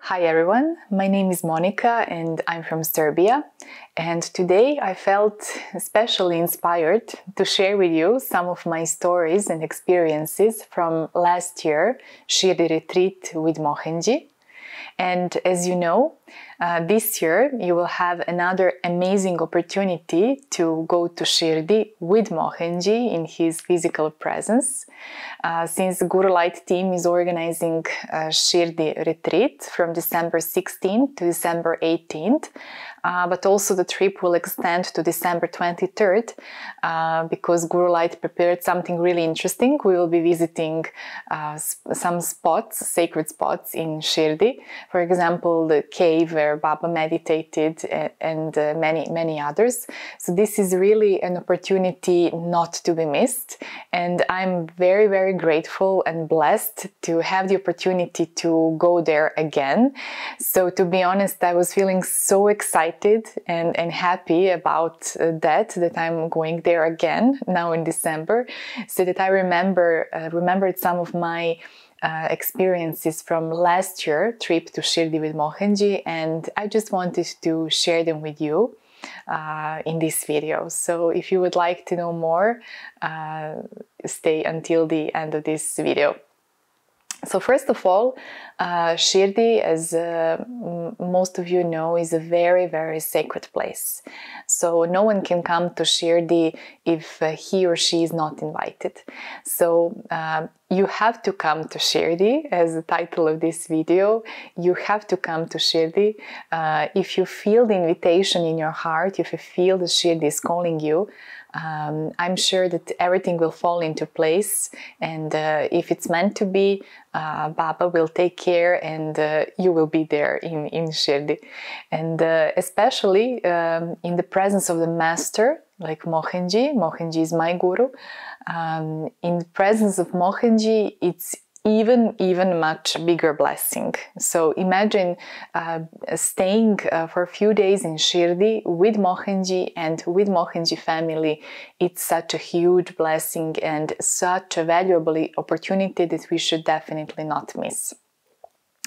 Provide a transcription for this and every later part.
Hi everyone, my name is Monica and I'm from Serbia, and today I felt especially inspired to share with you some of my stories and experiences from last year Shirdi Retreat with Mohanji. And as you know, this year you will have another amazing opportunity to go to Shirdi with Mohanji in his physical presence. Since the Gurulight team is organizing Shirdi Retreat from December 16th to December 18th, but also the trip will extend to December 23rd because Gurulight prepared something really interesting. We will be visiting some spots, sacred spots in Shirdi. For example, the cave where Baba meditated and many others. So this is really an opportunity not to be missed. And I'm very grateful and blessed to have the opportunity to go there again. So to be honest, I was feeling so excited and happy about that I'm going there again now in December, so that I remembered some of my experiences from last year trip to Shirdi with Mohanji, and I just wanted to share them with you in this video. So if you would like to know more, stay until the end of this video. So first of all, Shirdi, as most of you know, is a very sacred place. So no one can come to Shirdi if he or she is not invited. So you have to come to Shirdi, as the title of this video. You have to come to Shirdi. If you feel the invitation in your heart, if you feel that Shirdi is calling you, I'm sure that everything will fall into place, and if it's meant to be, Baba will take care and you will be there in Shirdi. And especially in the presence of the master, like Mohanji. Mohanji is my guru. In the presence of Mohanji, it's even much bigger blessing. So imagine staying for a few days in Shirdi with Mohanji and with Mohanji family. It's such a huge blessing and such a valuable opportunity that we should definitely not miss.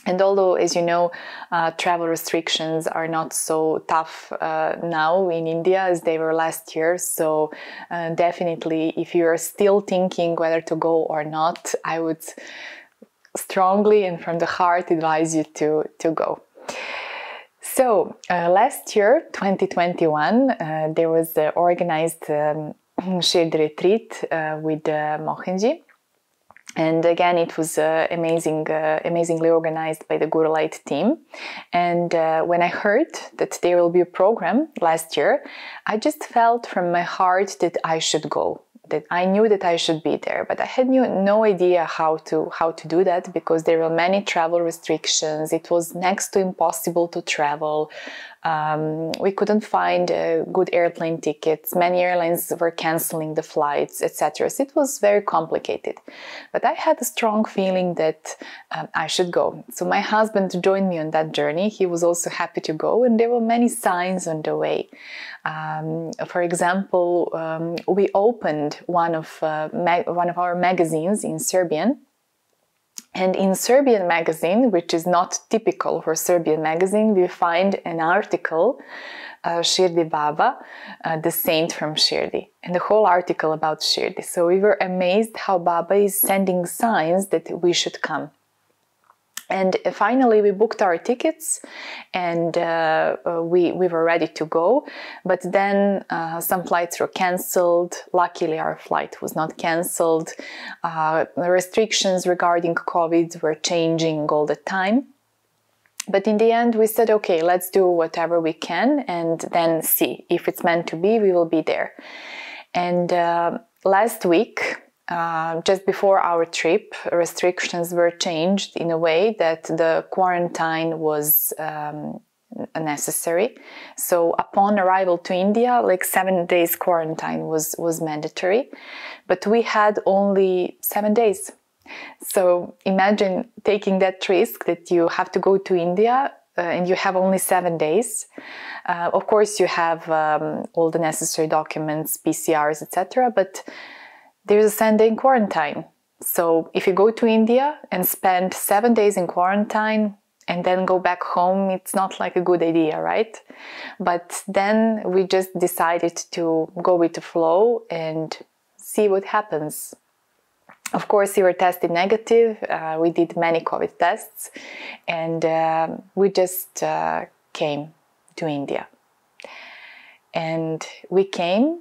And although, as you know, travel restrictions are not so tough now in India as they were last year, so definitely if you're still thinking whether to go or not, I would strongly and from the heart advise you to go. So last year, 2021, there was the organized Shirdi Retreat with Mohanji. And again, it was amazingly organized by the Gurulight team. And when I heard that there will be a program last year, I just felt from my heart that I should go, that I knew that I should be there, but I had no idea how to do that because there were many travel restrictions. It was next to impossible to travel. We couldn't find good airplane tickets. Many airlines were canceling the flights, etc. So it was very complicated. But I had a strong feeling that I should go. So my husband joined me on that journey. He was also happy to go, and there were many signs on the way. For example, we opened one of our magazines in Serbian. And in Serbian magazine, which is not typical for Serbian magazine, we find an article, Shirdi Baba, the saint from Shirdi, and the whole article about Shirdi. So we were amazed how Baba is sending signs that we should come. And finally we booked our tickets and we were ready to go, but then some flights were cancelled. Luckily our flight was not cancelled. The restrictions regarding COVID were changing all the time. But in the end we said, okay, let's do whatever we can and then see. If it's meant to be, we will be there. And last week, just before our trip, restrictions were changed in a way that the quarantine was necessary. So upon arrival to India, like 7 days quarantine was mandatory, but we had only 7 days. So imagine taking that risk that you have to go to India and you have only 7 days. Of course, you have all the necessary documents, PCRs, etc. But there's a 7-day in quarantine. So if you go to India and spend 7 days in quarantine, and then go back home, it's not like a good idea, right? But then we just decided to go with the flow and see what happens. Of course, we were tested negative. We did many COVID tests, and we just came to India. And we came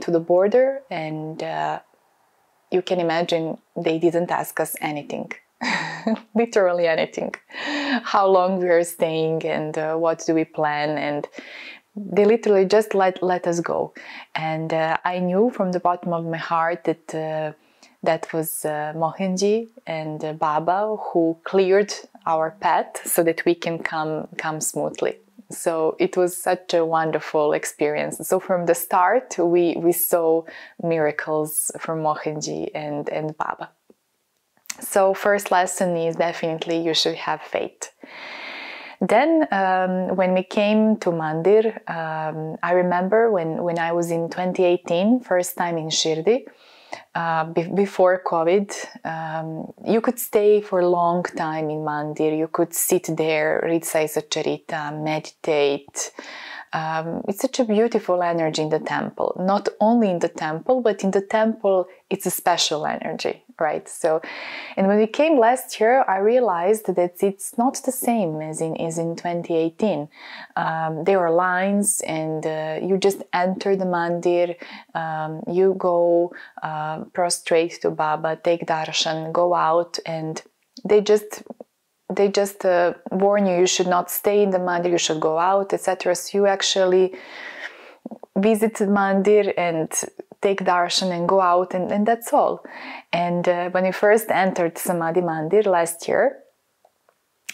to the border, and you can imagine they didn't ask us anything. Literally anything. How long we are staying and what do we plan, and they literally just let us go. And I knew from the bottom of my heart that that was Mohanji and Baba who cleared our path so that we can come smoothly. So it was such a wonderful experience. So from the start we saw miracles from Mohanji and Baba. So first lesson is definitely you should have faith. Then when we came to Mandir, I remember when I was in 2018, first time in Shirdi, before COVID, you could stay for a long time in Mandir. You could sit there, read Saisa Charita, meditate. It's such a beautiful energy in the temple. Not only in the temple, but in the temple, it's a special energy, right? So, and when we came last year, I realized that it's not the same as in 2018. There are lines, and you just enter the mandir, you go prostrate to Baba, take darshan, go out, and they just warn you should not stay in the mandir, you should go out, etc. So you actually visit the mandir and take darshan and go out, and that's all. And when we first entered Samadhi Mandir last year,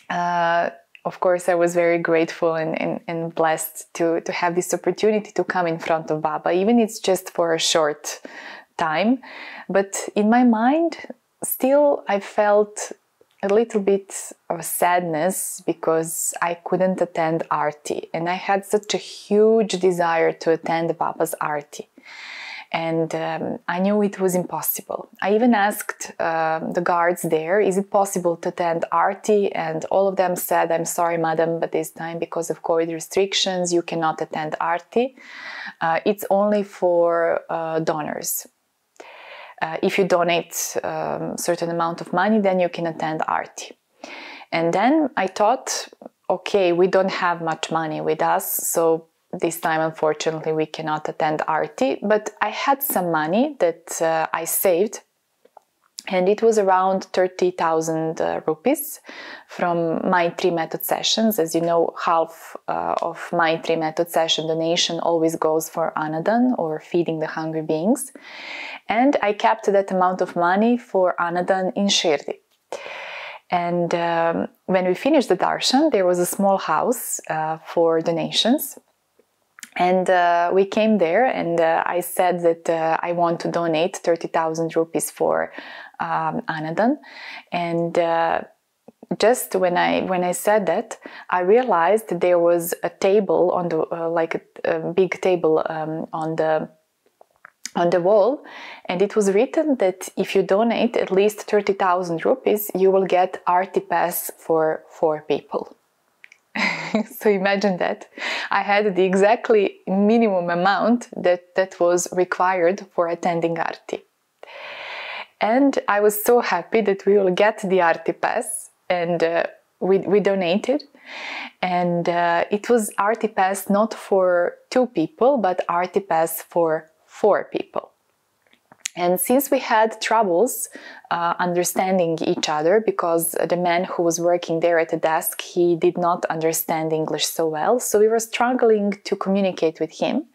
of course I was very grateful and blessed to have this opportunity to come in front of Baba, even it's just for a short time. But in my mind, still I felt a little bit of sadness because I couldn't attend Aarti, and I had such a huge desire to attend Baba's Aarti, and I knew it was impossible. I even asked the guards there, is it possible to attend Aarti? And all of them said, I'm sorry madam, but this time because of COVID restrictions you cannot attend Aarti. It's only for donors. If you donate a certain amount of money, then you can attend Aarti. And then I thought, okay, we don't have much money with us, so this time unfortunately we cannot attend Aarti. But I had some money that I saved, and it was around 30,000 rupees from my 3 method sessions. As you know, half of my 3 method session donation always goes for Anadan, or feeding the hungry beings. And I kept that amount of money for Anadan in Shirdi. And when we finished the darshan, there was a small house for donations. And we came there, and I said that I want to donate 30,000 rupees for Anadan. And just when I said that, I realized that there was a table on the like a big table on the wall, and it was written that if you donate at least 30,000 rupees, you will get Aarti pass for 4 people. So imagine that. I had the exactly minimum amount that was required for attending Aarti. And I was so happy that we will get the Aarti pass, and we donated. And it was Aarti pass not for 2 people, but Aarti pass for 4 people. And since we had troubles understanding each other, because the man who was working there at the desk, he did not understand English so well, so we were struggling to communicate with him.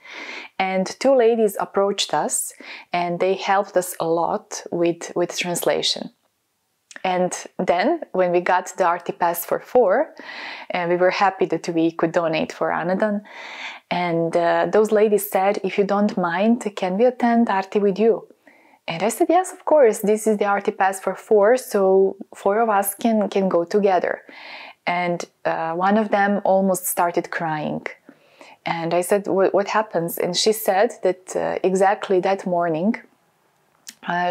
And 2 ladies approached us, and they helped us a lot with translation. And then, when we got the Aarti pass for 4, we were happy that we could donate for Anadan. And those ladies said, if you don't mind, can we attend Aarti with you? And I said, yes, of course, this is the Aarti pass for 4, so 4 of us can go together. And one of them almost started crying. And I said, what happens? And she said that exactly that morning,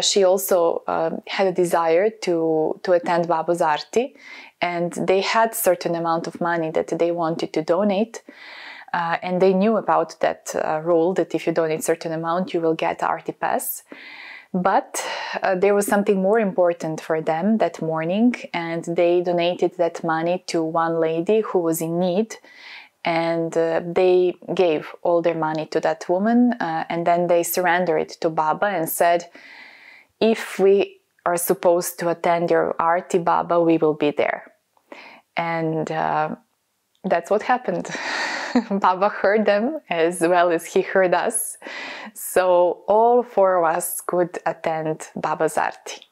she also had a desire to attend Baba's Arti, and they had certain amount of money that they wanted to donate, and they knew about that rule that if you donate certain amount you will get Arti pass. But there was something more important for them that morning, and they donated that money to one lady who was in need, and they gave all their money to that woman, and then they surrendered it to Baba and said, if we are supposed to attend your Arti, Baba, we will be there. And that's what happened. Baba heard them as well as he heard us. So all four of us could attend Baba's Arti.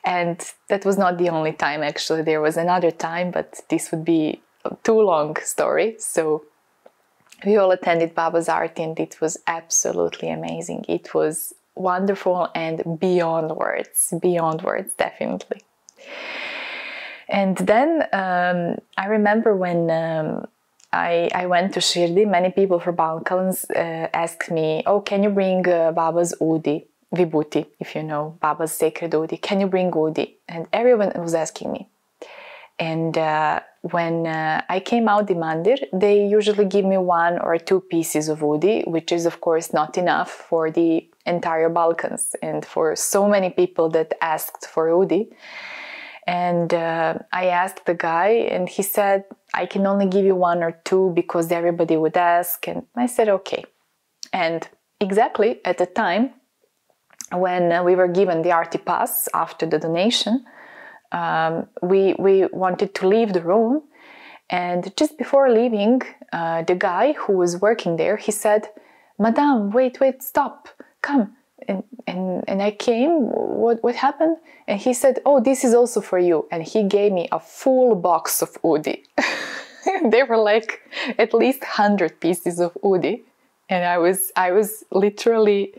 And that was not the only time, actually. There was another time, but this would be a too long story. So we all attended Baba's Arti, and it was absolutely amazing. It was wonderful and beyond words, definitely. And then I remember when I went to Shirdi, many people from Balkans asked me, oh, can you bring Baba's Udi, Vibhuti, if you know, Baba's sacred Udi, can you bring Udi? And everyone was asking me. And when I came out the mandir, they usually give me 1 or 2 pieces of Udi, which is of course not enough for the entire Balkans and for so many people that asked for Udi. And I asked the guy, and he said, I can only give you 1 or 2 because everybody would ask. And I said, okay. And exactly at the time when we were given the Arti pass after the donation, we wanted to leave the room. And just before leaving, the guy who was working there, he said, Madame, wait, stop, come. And I came, what happened? And he said, oh, this is also for you. And he gave me a full box of Udi. There were like at least 100 pieces of Udi. And I was literally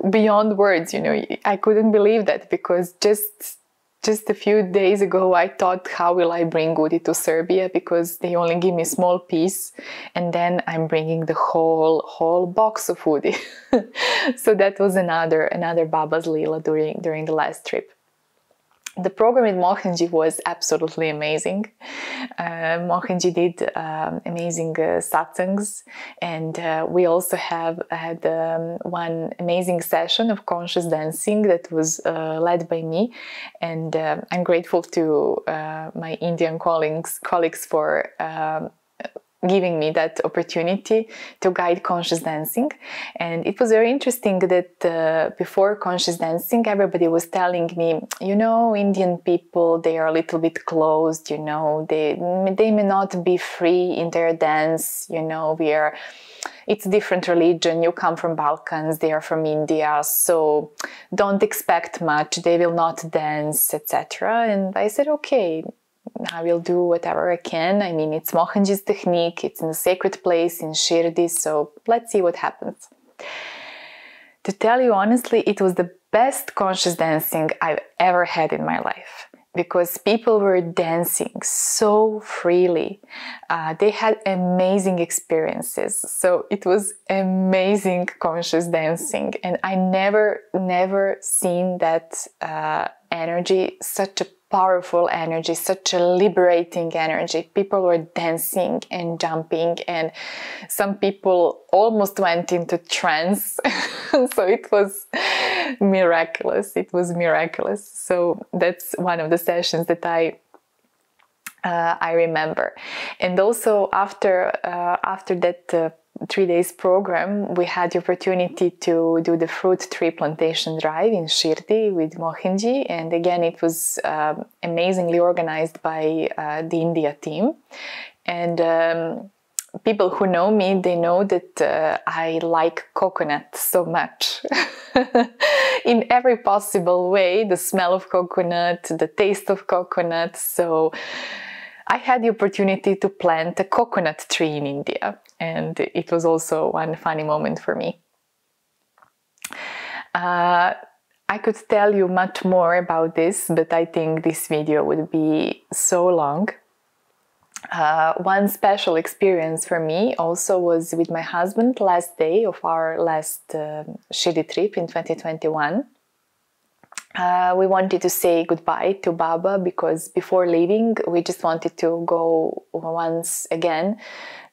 beyond words, you know. I couldn't believe that, because just a few days ago I thought, how will I bring Udi to Serbia, because they only give me a small piece, and then I'm bringing the whole box of Udi. So that was another Baba's Leela during the last trip. The program in Mohanji was absolutely amazing. Mohanji did amazing satsangs, and we also had one amazing session of conscious dancing that was led by me, and I'm grateful to my Indian colleagues for giving me that opportunity to guide conscious dancing. And it was very interesting that before conscious dancing, everybody was telling me, you know, Indian people, they are a little bit closed, you know, they may not be free in their dance, you know, it's a different religion, you come from Balkans, they are from India, so don't expect much, they will not dance, etc. And I said, okay, I will do whatever I can. I mean, it's Mohanji's technique, it's in a sacred place in Shirdi, so let's see what happens. To tell you honestly, it was the best conscious dancing I've ever had in my life, because people were dancing so freely. They had amazing experiences. So it was amazing conscious dancing, and I never seen that energy, such a powerful energy, such a liberating energy. People were dancing and jumping, and some people almost went into trance. So it was miraculous. It was miraculous. So that's one of the sessions that I remember. And also after that 3 days program, we had the opportunity to do the fruit tree plantation drive in Shirdi with Mohanji, and again it was amazingly organized by the India team. And people who know me, they know that I like coconut so much. In every possible way, the smell of coconut, the taste of coconut. So I had the opportunity to plant a coconut tree in India, and it was also one funny moment for me. I could tell you much more about this, but I think this video would be so long. One special experience for me also was with my husband last day of our last Shirdi trip in 2021. We wanted to say goodbye to Baba because before leaving we just wanted to go once again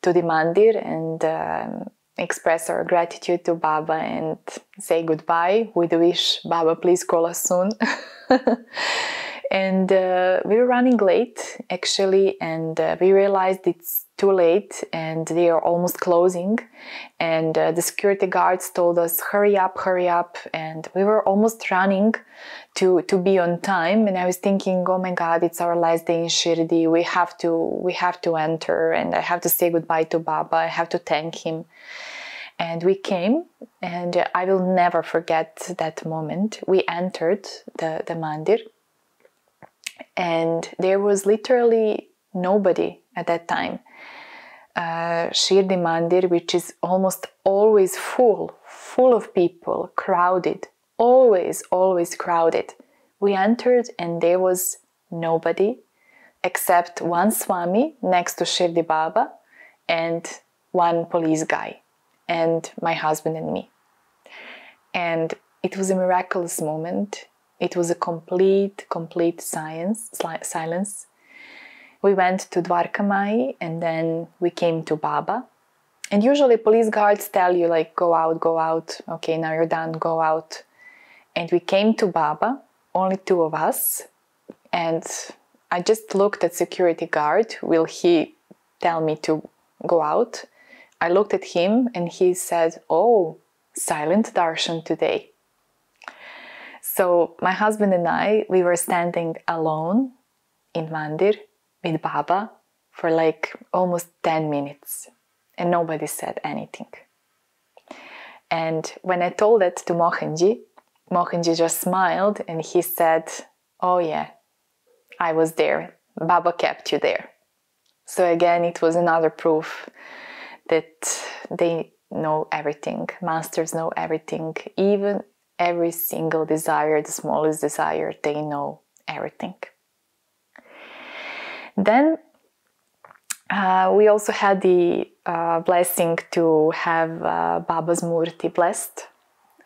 to the mandir and express our gratitude to Baba and say goodbye. We wish Baba please call us soon. And we were running late actually, and we realized it's too late and they are almost closing, and the security guards told us hurry up, and we were almost running to be on time. And I was thinking, oh my god, it's our last day in Shirdi, we have to enter, and I have to say goodbye to Baba, I have to thank him. And we came, and I will never forget that moment. We entered the mandir, and there was literally nobody at that time. Shirdi Mandir, which is almost always full of people, crowded, always crowded. We entered and there was nobody except one Swami next to Shirdi Baba and one police guy and my husband and me. And it was a miraculous moment. It was a complete silence. We went to Dwarkamai and then we came to Baba. And usually police guards tell you like, go out, okay, now you're done, go out. And we came to Baba, only two of us. And I just looked at security guard, will he tell me to go out? I looked at him and he said, oh, silent darshan today. So my husband and I, we were standing alone in Mandir with Baba for like almost 10 minutes and nobody said anything. And when I told it to Mohanji, Mohanji just smiled and he said, oh yeah, I was there. Baba kept you there. So again, it was another proof that they know everything. Masters know everything. Even every single desire, the smallest desire, they know everything. Then we also had the blessing to have Baba's Murti blessed.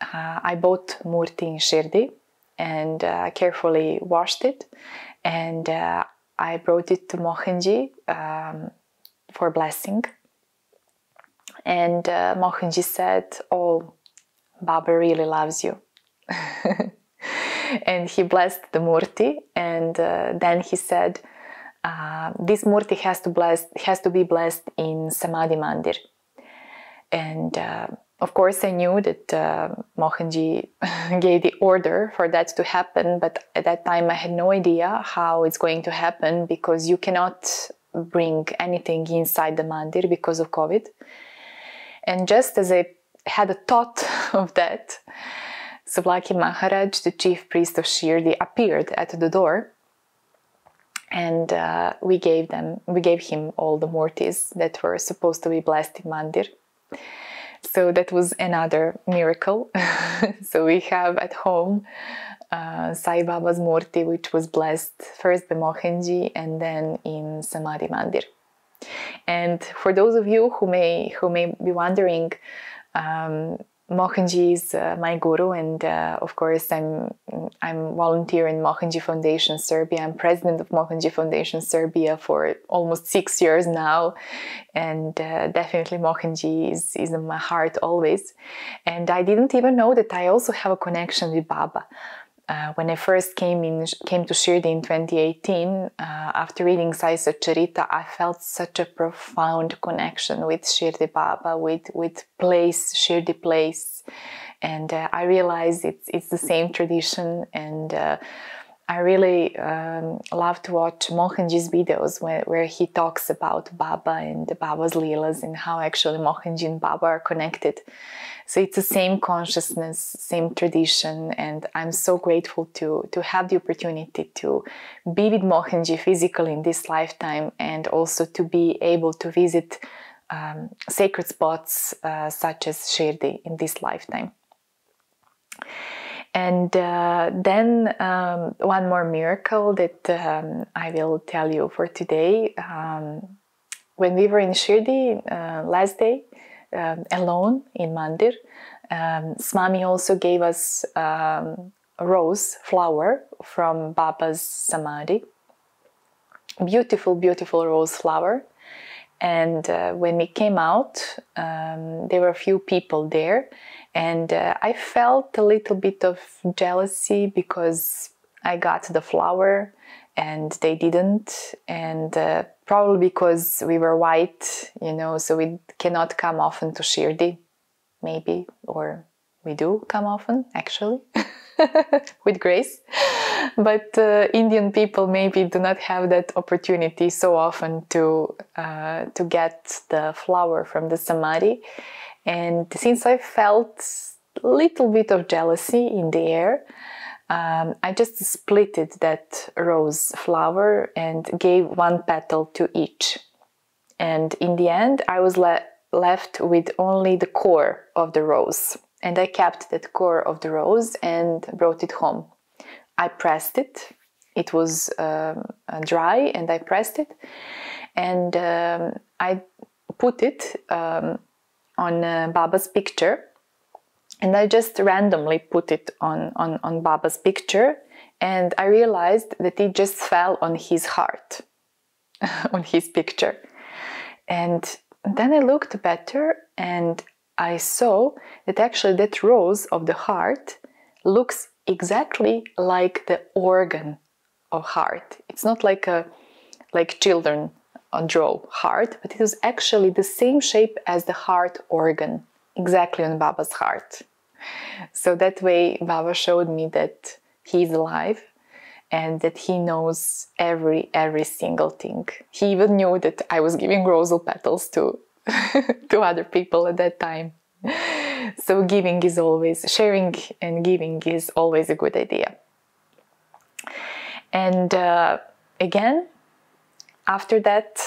I bought Murti in Shirdi and carefully washed it, and I brought it to Mohanji for blessing. And Mohanji said, oh, Baba really loves you. And he blessed the Murti, and then he said, this Murti has to be blessed in Samadhi Mandir. And of course I knew that Mohanji gave the order for that to happen, but at that time I had no idea how it's going to happen, because you cannot bring anything inside the Mandir because of COVID. And just as I had a thought of that, Savlaki Maharaj, the chief priest of Shirdi, appeared at the door, and we gave him all the murtis that were supposed to be blessed in Mandir. So that was another miracle. So we have at home Sai Baba's Murti, which was blessed first by Mohanji and then in Samadhi Mandir. And for those of you who may be wondering, Mohanji is my guru, and of course I'm volunteer in Mohanji Foundation Serbia. I'm president of Mohanji Foundation Serbia for almost 6 years now, and definitely Mohanji is in my heart always. And I didn't even know that I also have a connection with Baba. When I first came to Shirdi in 2018, after reading Sai Satcharita, I felt such a profound connection with Shirdi Baba, with Shirdi place, and I realized it's the same tradition. And I really love to watch Mohanji's videos where he talks about Baba and Baba's Leelas and how actually Mohanji and Baba are connected. So it's the same consciousness, same tradition, and I'm so grateful to have the opportunity to be with Mohanji physically in this lifetime, and also to be able to visit sacred spots such as Shirdi in this lifetime. And then one more miracle that I will tell you for today. When we were in Shirdi last day, alone in Mandir, Swami also gave us a rose flower from Baba's Samadhi. Beautiful, beautiful rose flower. And when we came out, there were a few people there, and I felt a little bit of jealousy because I got the flower and they didn't, and probably because we were white, you know, so we cannot come often to Shirdi, maybe, or we do come often, actually, with grace. But Indian people maybe do not have that opportunity so often to get the flower from the Samadhi. And since I felt a little bit of jealousy in the air, I just splitted that rose flower and gave one petal to each. And in the end, I was left with only the core of the rose. And I kept that core of the rose and brought it home. I pressed it. It was dry, and I pressed it. And I put it on Baba's picture. And I just randomly put it on Baba's picture. And I realized that it just fell on his heart, on his picture. And then I looked better and I saw that actually that rose of the heart looks exactly like the organ of heart. It's not like children draw heart, but it was actually the same shape as the heart organ, exactly on Baba's heart. So that way Baba showed me that he's alive and that he knows every single thing. He even knew that I was giving rosal petals to to other people at that time. So giving is always, sharing and giving is always a good idea. And again, after that,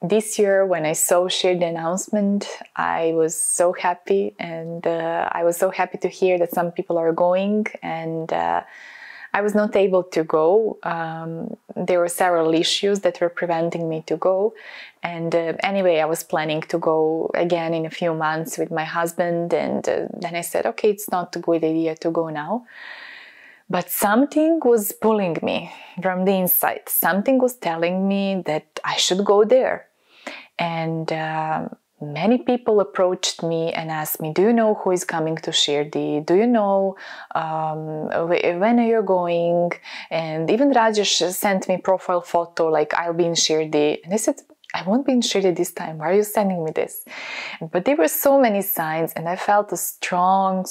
this year when I saw Shirdi announcement, I was so happy, and I was so happy to hear that some people are going, and I was not able to go. There were several issues that were preventing me to go. And anyway, I was planning to go again in a few months with my husband. And then I said, okay, it's not a good idea to go now. But something was pulling me from the inside. Something was telling me that I should go there. And many people approached me and asked me, do you know who is coming to Shirdi? Do you know when are you going? And even Rajesh sent me profile photo like I'll be in Shirdi. And I said, I won't be in Shirdi this time. Why are you sending me this? But there were so many signs, and I felt a strong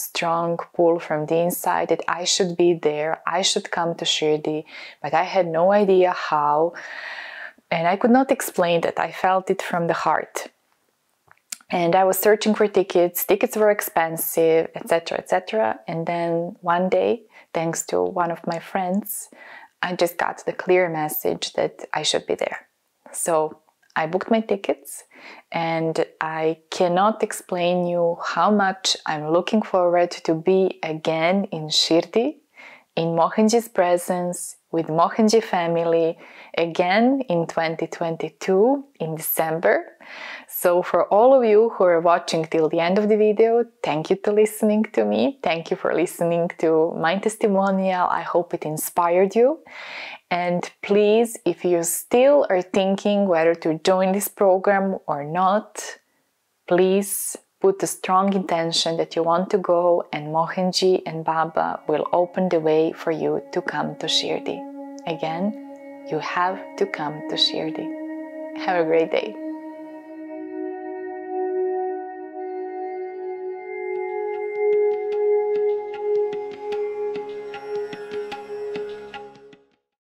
pull from the inside that I should be there. I should come to Shirdi, but I had no idea how. And I could not explain that. I felt it from the heart. And I was searching for tickets. Tickets were expensive, etc., etc. And then one day, thanks to one of my friends, I just got the clear message that I should be there. So I booked my tickets, and I cannot explain you how much I'm looking forward to be again in Shirdi, in Mohanji's presence, with Mohanji family, again in 2022, in December. So for all of you who are watching till the end of the video, thank you to listening to me. Thank you for listening to my testimonial. I hope it inspired you. And please, if you still are thinking whether to join this program or not, please put a strong intention that you want to go, and Mohanji and Baba will open the way for you to come to Shirdi. Again, you have to come to Shirdi. Have a great day.